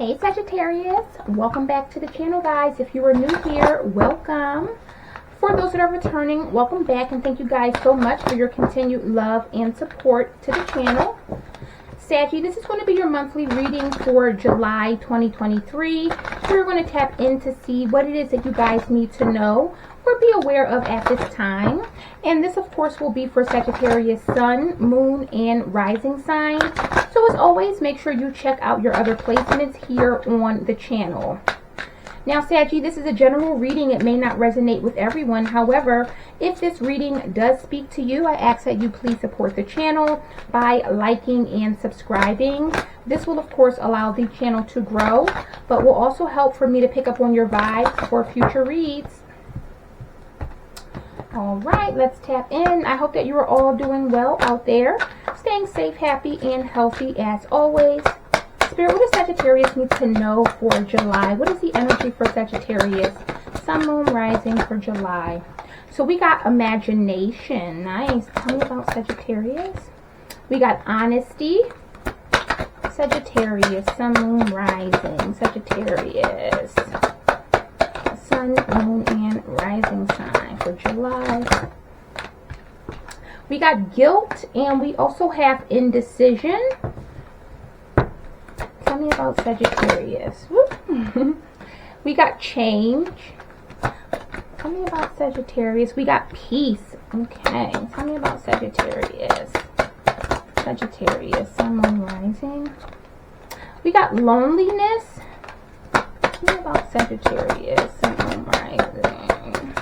Hey Sagittarius, welcome back to the channel, guys. If you are new here, welcome. For those that are returning, welcome back, and thank you guys so much for your continued love and support to the channel. Saggy, this is going to be your monthly reading for July 2023. So we're going to tap in to see what it is that you guys need to know or be aware of at this time. And this, of course, will be for Sagittarius Sun, Moon, and Rising sign. So as always, make sure you check out your other placements here on the channel. Now, Saggy, this is a general reading. It may not resonate with everyone. However, if this reading does speak to you, I ask that you please support the channel by liking and subscribing. This will, of course, allow the channel to grow, but will also help for me to pick up on your vibes for future reads. All right, let's tap in. I hope that you are all doing well out there, staying safe, happy, and healthy as always. Spirit, what does Sagittarius need to know for July? What is the energy for Sagittarius? Sun, Moon, Rising for July. So we got imagination. Nice. Tell me about Sagittarius. We got honesty. Sagittarius, Sun, Moon, Rising. Sagittarius. Sun, Moon, and Rising sign for July. We got guilt, and we also have indecision. Tell me about Sagittarius. We got change. Tell me about Sagittarius. We got peace. Okay. Tell me about Sagittarius. Sagittarius, Sun, Moon, Rising. We got loneliness. Tell me about Sagittarius, Sun, Moon, Rising.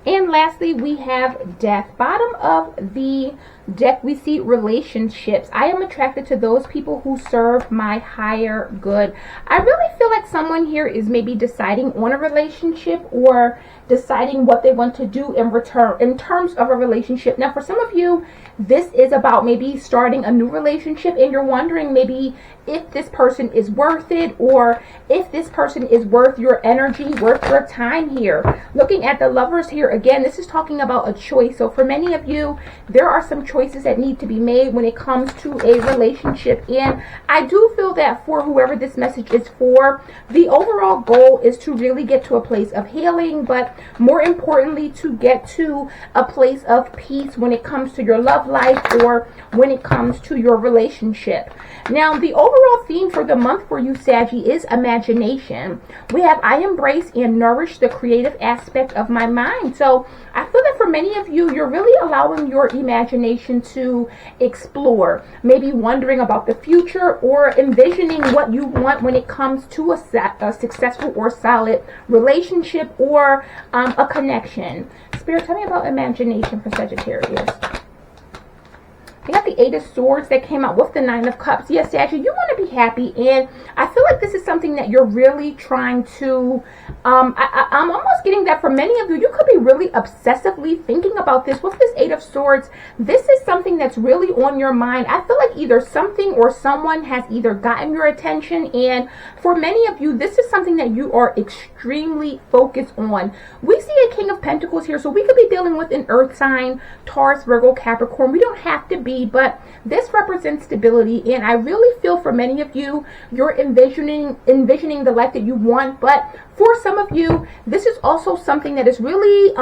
And lastly, we have death. Bottom of the deck, we see relationships. I am attracted to those people who serve my higher good. I really feel like someone here is maybe deciding on a relationship or deciding what they want to do in return in terms of a relationship. Now, for some of you, this is about maybe starting a new relationship, and you're wondering maybe if this person is worth it, or if this person is worth your energy, worth your time here. Looking at the Lovers here, again, this is talking about a choice. So for many of you, there are some choices that need to be made when it comes to a relationship. And I do feel that for whoever this message is for, the overall goal is to really get to a place of healing, but more importantly, to get to a place of peace when it comes to your love life or when it comes to your relationship. Now, the overall theme for the month for you, Saggy, is imagination. We have I embrace and nourish the creative aspect of my mind. So I feel that for many of you, you're really allowing your imagination to explore, maybe wondering about the future or envisioning what you want when it comes to a successful or solid relationship or a connection. Spirit, tell me about imagination for Sagittarius. We got the Eight of Swords that came out with the Nine of Cups. Yes, Sagittarius, you want to be happy, and I feel like this is something that you're really trying to, I'm almost getting that for many of you, you could be really obsessively thinking about this. With this Eight of Swords, this is something that's really on your mind. I feel like either something or someone has either gotten your attention, and for many of you, this is something that you are extremely focused on. We see a King of Pentacles here, so we could be dealing with an earth sign, Taurus, Virgo, Capricorn. We don't have to be, but this represents stability, and I really feel for many of you, you're envisioning the life that you want. But for some of you, this is also something that is really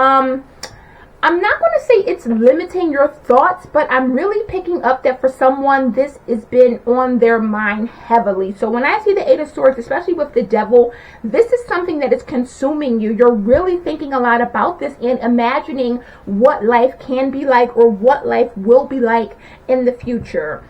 I'm not going to say it's limiting your thoughts, but I'm really picking up that for someone, this has been on their mind heavily. So when I see the Eight of Swords, especially with the Devil, this is something that is consuming you. You're really thinking a lot about this and imagining what life can be like or what life will be like in the future.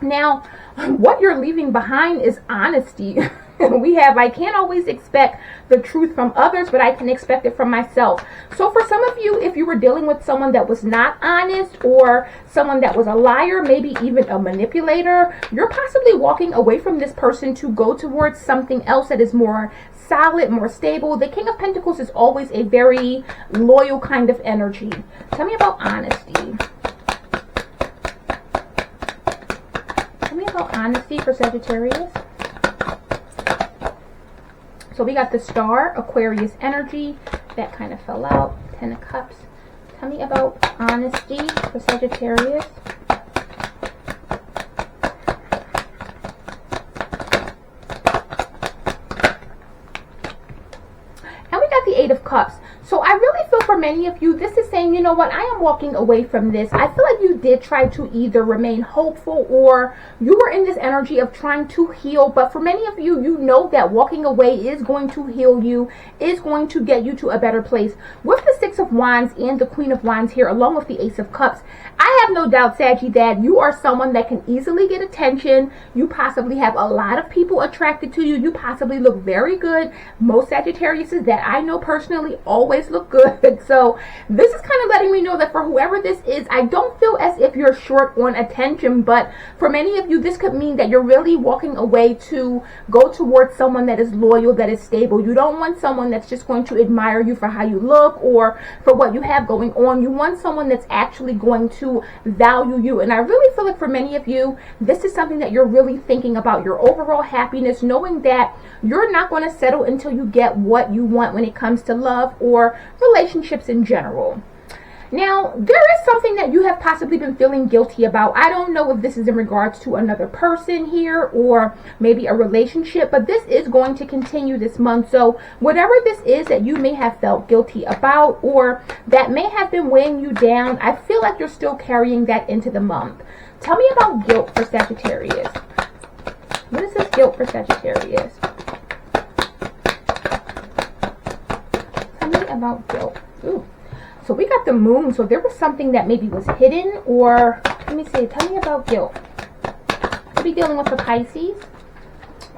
Now, what you're leaving behind is honesty. We have, I can't always expect the truth from others, but I can expect it from myself. So for some of you, if you were dealing with someone that was not honest or someone that was a liar, maybe even a manipulator, you're possibly walking away from this person to go towards something else that is more solid, more stable. The King of Pentacles is always a very loyal kind of energy. Tell me about honesty. Tell me about honesty for Sagittarius. So we got the Star, Aquarius energy. That kind of fell out. Ten of Cups. Tell me about honesty for Sagittarius. many of you, this is saying, you know what, I am walking away from this. I feel like you did try to either remain hopeful or you were in this energy of trying to heal. But for many of you, you know that walking away is going to heal you, is going to get you to a better place. With the Six of Wands and the Queen of Wands here, along with the Ace of Cups, I have no doubt, Saggy, that you are someone that can easily get attention. You possibly have a lot of people attracted to you. You possibly look very good. Most Sagittariuses that I know personally always look good. So this is kind of letting me know that for whoever this is, I don't feel as if you're short on attention, but for many of you, this could mean that you're really walking away to go towards someone that is loyal, that is stable. You don't want someone that's just going to admire you for how you look or for what you have going on. You want someone that's actually going to value you. And I really feel like for many of you, this is something that you're really thinking about, your overall happiness, knowing that you're not going to settle until you get what you want when it comes to love or relationships in general. Now, there is something that you have possibly been feeling guilty about. I don't know if this is in regards to another person here or maybe a relationship, but this is going to continue this month. So whatever this is that you may have felt guilty about or that may have been weighing you down, I feel like you're still carrying that into the month. Tell me about guilt for Sagittarius. What is this guilt for Sagittarius? Tell me about guilt. Ooh. So we got the moon, so there was something that maybe was hidden, or let me see, tell me about guilt. Could be dealing with the Pisces.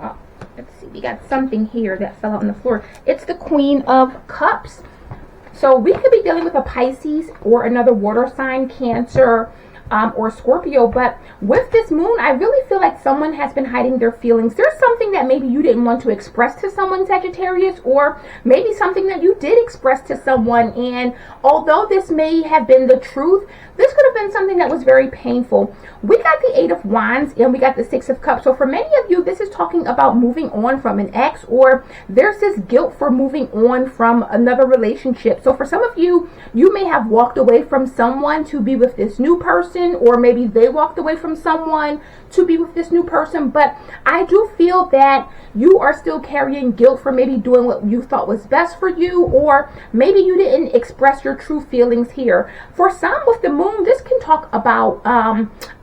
Oh, let's see, we got something here that fell out on the floor. It's the Queen of Cups. So we could be dealing with a Pisces or another water sign, Cancer, or Scorpio. But with this moon, I really feel like someone has been hiding their feelings. There's something that maybe you didn't want to express to someone, Sagittarius, or maybe something that you did express to someone, and although this may have been the truth, this could have been something that was very painful. We got the Eight of Wands and we got the Six of Cups. So for many of you, this is talking about moving on from an ex, or there's this guilt for moving on from another relationship. So for some of you, you may have walked away from someone to be with this new person, or maybe they walked away from someone to be with this new person. But I do feel that you are still carrying guilt for maybe doing what you thought was best for you, or maybe you didn't express your true feelings here. For some, with the moon, this can talk about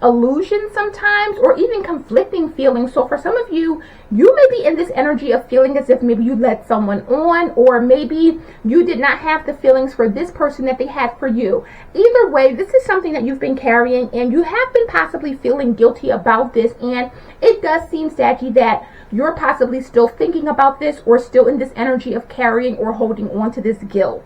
illusion sometimes, or even conflicting feelings. So for some of you, you may be in this energy of feeling as if maybe you let someone on, or maybe you did not have the feelings for this person that they had for you. Either way, this is something that you've been carrying, and you have been possibly feeling guilty about this. And it does seem, Saggy, that you're possibly still thinking about this, or still in this energy of carrying or holding on to this guilt.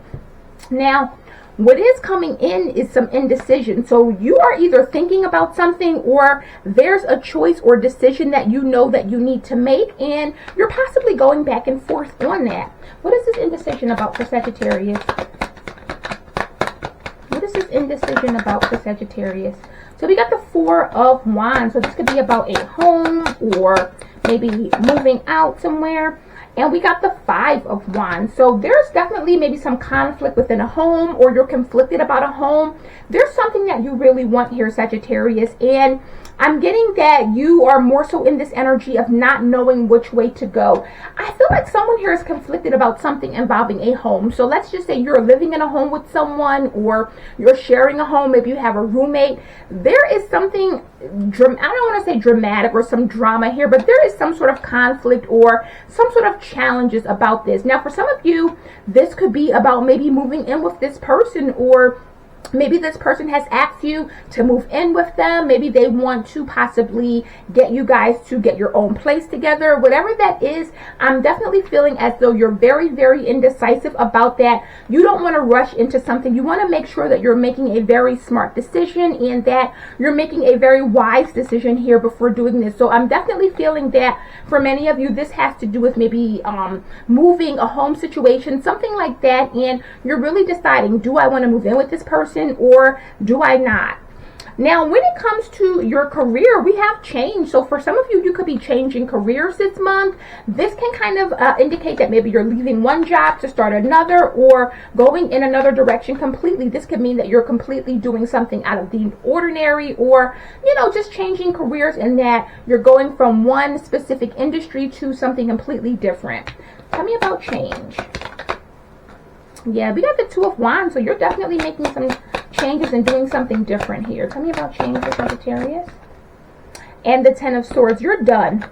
Now, what is coming in is some indecision. So you are either thinking about something, or there's a choice or decision that you know that you need to make, and you're possibly going back and forth on that. What is this indecision about for Sagittarius? What is this indecision about for Sagittarius? So we got the Four of Wands. So this could be about a home, or maybe moving out somewhere. And we got the Five of Wands. So there's definitely maybe some conflict within a home, or you're conflicted about a home. There's something that you really want here, Sagittarius. And I'm getting that you are more so in this energy of not knowing which way to go. I feel like someone here is conflicted about something involving a home. So let's just say you're living in a home with someone, or you're sharing a home. Maybe you have a roommate. There is something, I don't want to say dramatic or some drama here, but there is some sort of conflict or some sort of challenges about this. Now, for some of you, this could be about maybe moving in with this person, or maybe this person has asked you to move in with them. Maybe they want to possibly get you guys to get your own place together. Whatever that is, I'm definitely feeling as though you're very, very indecisive about that. You don't want to rush into something. You want to make sure that you're making a very smart decision, and that you're making a very wise decision here before doing this. So I'm definitely feeling that for many of you, this has to do with maybe moving, a home situation, something like that. And you're really deciding, do I want to move in with this person, or do I not? Now, when it comes to your career, we have change. So for some of you, you could be changing careers this month. This can kind of indicate that maybe you're leaving one job to start another, or going in another direction completely. This could mean that you're completely doing something out of the ordinary, or, you know, just changing careers, in that you're going from one specific industry to something completely different. Tell me about change. Yeah, we got the Two of Wands, so you're definitely making some changes and doing something different here. Tell me about change for Sagittarius. And the Ten of Swords. You're done.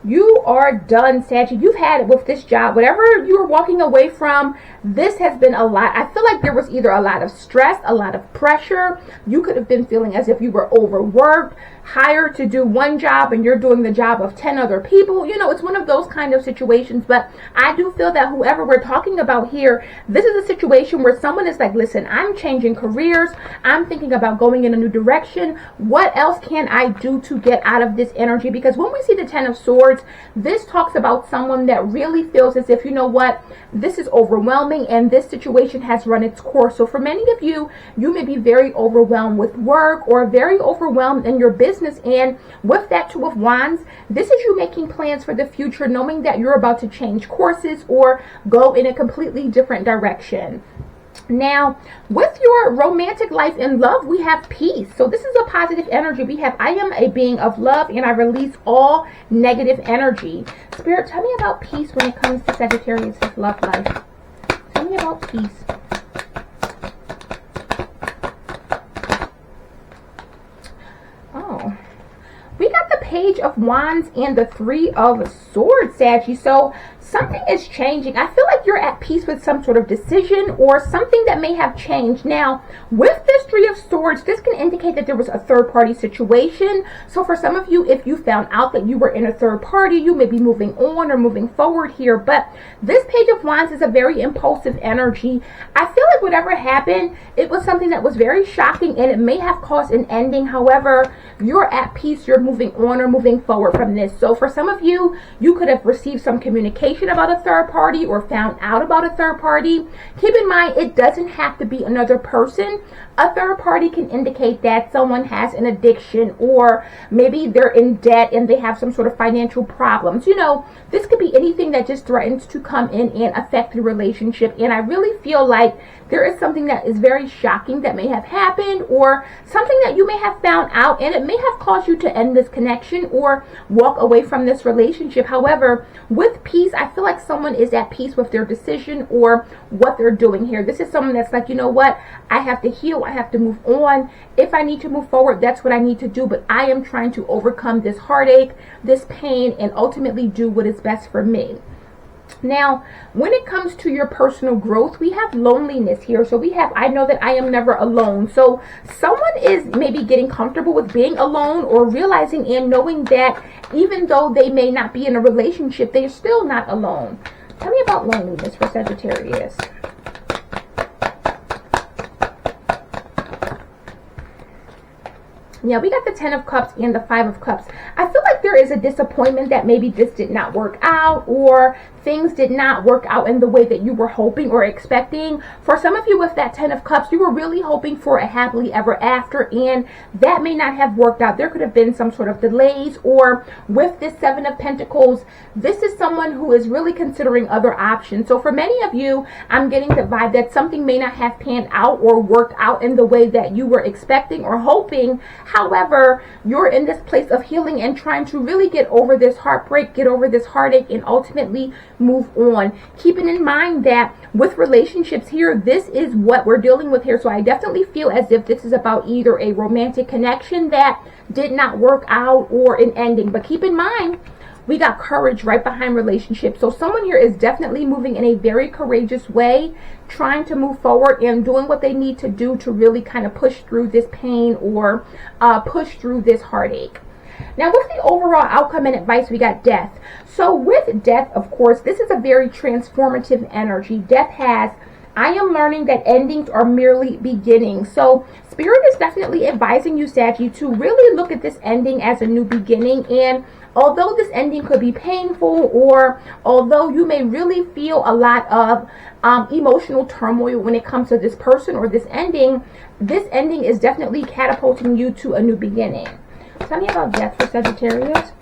You are done, Saggy. You've had it with this job. Whatever you were walking away from, this has been a lot. I feel like there was either a lot of stress, a lot of pressure. You could have been feeling as if you were overworked, hired to do one job and you're doing the job of 10 other people. You know, it's one of those kind of situations. But I do feel that whoever we're talking about here, this is a situation where someone is like, listen, I'm changing careers. I'm thinking about going in a new direction. What else can I do to get out of this energy? Because when we see the Ten of Swords, this talks about someone that really feels as if, you know what, this is overwhelming and this situation has run its course. So for many of you, you may be very overwhelmed with work or very overwhelmed in your business. And with that Two of Wands, this is you making plans for the future, knowing that you're about to change courses or go in a completely different direction. Now, with your romantic life and love, we have peace. So this is a positive energy. We have, I am a being of love and I release all negative energy. Spirit, tell me about peace when it comes to Sagittarius' love life. Tell me about peace. Oh, we got the Page of Wands and the Three of Swords, Saggy. So something is changing. I feel like you're at peace with some sort of decision or something that may have changed. Now, with this Three of Swords, this can indicate that there was a third-party situation. So for some of you, if you found out that you were in a third party, you may be moving on or moving forward here. But this Page of Wands is a very impulsive energy. I feel like whatever happened, it was something that was very shocking and it may have caused an ending. However, you're at peace, you're moving on or moving forward from this. So for some of you, you could have received some communication about a third party or found out about a third party. Keep in mind, it doesn't have to be another person. A third party can indicate that someone has an addiction or maybe they're in debt and they have some sort of financial problems. You know, this could be anything that just threatens to come in and affect the relationship. And I really feel like there is something that is very shocking that may have happened or something that you may have found out and it may have caused you to end this connection or walk away from this relationship. However, with peace, I feel like someone is at peace with their decision or what they're doing here. This is someone that's like, you know what, I have to heal, I have to move on. If I need to move forward, that's what I need to do. But I am trying to overcome this heartache, this pain, and ultimately do what is best for me. Now, when it comes to your personal growth, we have loneliness here. So we have, I know that I am never alone. So someone is maybe getting comfortable with being alone or realizing and knowing that even though they may not be in a relationship, they are still not alone. Tell me about loneliness for Sagittarius. Yeah, we got the Ten of Cups and the Five of Cups. I feel like there is a disappointment that maybe this did not work out or things did not work out in the way that you were hoping or expecting. For some of you with that Ten of Cups, you were really hoping for a happily ever after and that may not have worked out. There could have been some sort of delays, or with this Seven of Pentacles, this is someone who is really considering other options. So for many of you, I'm getting the vibe that something may not have panned out or worked out in the way that you were expecting or hoping. However, you're in this place of healing and trying to really get over this heartbreak, get over this heartache, and ultimately move on. Keeping in mind that with relationships here, this is what we're dealing with here. So I definitely feel as if this is about either a romantic connection that did not work out or an ending. But keep in mind, we got courage right behind relationships. So someone here is definitely moving in a very courageous way, trying to move forward and doing what they need to do to really kind of push through this pain or push through this heartache. Now, with the overall outcome and advice, we got death. So with death, of course, this is a very transformative energy. Death has, I am learning that endings are merely beginnings. So Spirit is definitely advising you, Saggy, to really look at this ending as a new beginning. And although this ending could be painful, or although you may really feel a lot of emotional turmoil when it comes to this person or this ending is definitely catapulting you to a new beginning. Tell me about death for Sagittarius.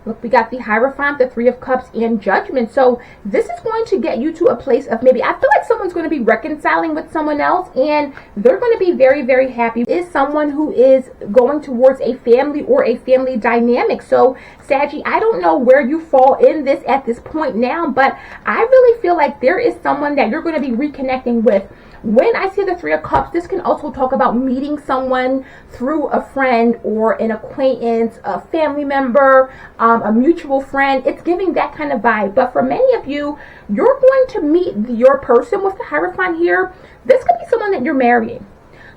Look, we got the Hierophant, the Three of Cups, and Judgment. So this is going to get you to a place of maybe, I feel like someone's going to be reconciling with someone else, and they're going to be very, very happy. Is someone who is going towards a family or a family dynamic. So Saggy, I don't know where you fall in this at this point now, but I really feel like there is someone that you're going to be reconnecting with. When I see the Three of Cups, this can also talk about meeting someone through a friend or an acquaintance, a family member, a mutual friend. It's giving that kind of vibe. But for many of you, you're going to meet your person with the Hierophant here. This could be someone that you're marrying.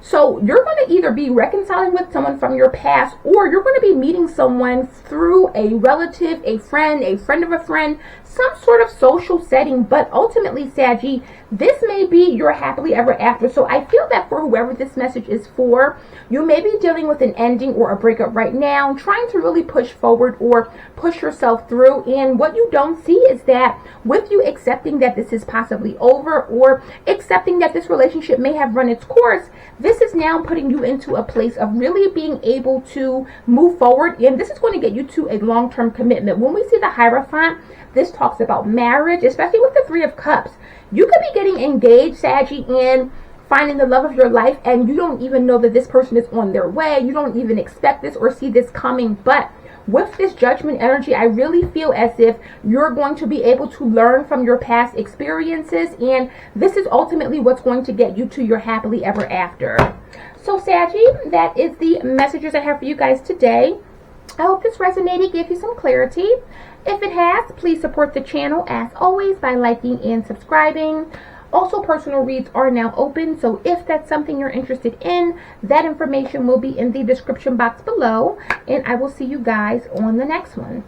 So you're going to either be reconciling with someone from your past, or you're going to be meeting someone through a relative, a friend of a friend, some sort of social setting. But ultimately, Saggy, this may be your happily ever after. So I feel that for whoever this message is for, you may be dealing with an ending or a breakup right now, trying to really push forward or push yourself through. And what you don't see is that with you accepting that this is possibly over, or accepting that this relationship may have run its course, this is now putting you into a place of really being able to move forward. And this is going to get you to a long-term commitment. When we see the Hierophant, this talks about marriage, especially with the Three of Cups. You could be getting engaged, Saggy, and finding the love of your life, and you don't even know that this person is on their way. You don't even expect this or see this coming. But with this Judgment energy, I really feel as if you're going to be able to learn from your past experiences, and this is ultimately what's going to get you to your happily ever after. So Saggy, that is the messages I have for you guys today. I hope this resonated, gave you some clarity. If it has, please support the channel as always by liking and subscribing. Also, personal reads are now open, so if that's something you're interested in, that information will be in the description box below, and I will see you guys on the next one.